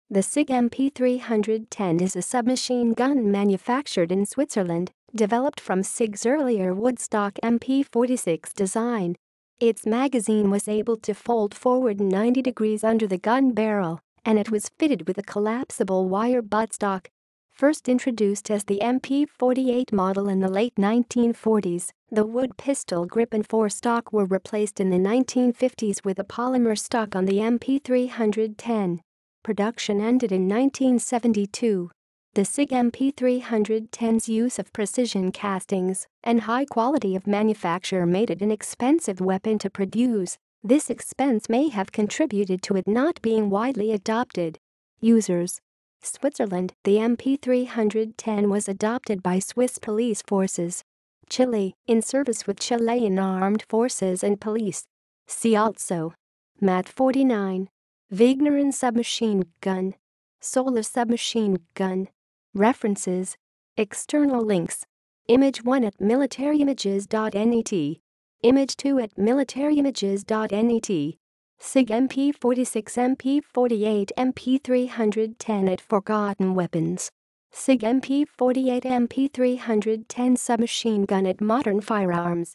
The SIG MP310 is a submachine gun manufactured in Switzerland, developed from SIG's earlier woodstock MP46 design. Its magazine was able to fold forward 90 degrees under the gun barrel, and it was fitted with a collapsible wire buttstock. First introduced as the MP48 model in the late 1940s, the wood pistol grip and forestock were replaced in the 1950s with a polymer stock on the MP310. Production ended in 1972. The SIG MP310's use of precision castings and high quality of manufacture made it an expensive weapon to produce. This expense may have contributed to it not being widely adopted. Users. Switzerland. The MP310 was adopted by Swiss police forces. Chile, in service with Chilean armed forces and police. See also. MAT 49. Wagner submachine gun. Solar submachine gun. References. External links. Image 1 at militaryimages.net. Image 2 at militariimages.net. SIG MP46 MP48 MP310 at Forgotten Weapons. SIG MP48 MP310 submachine gun at Modern Firearms.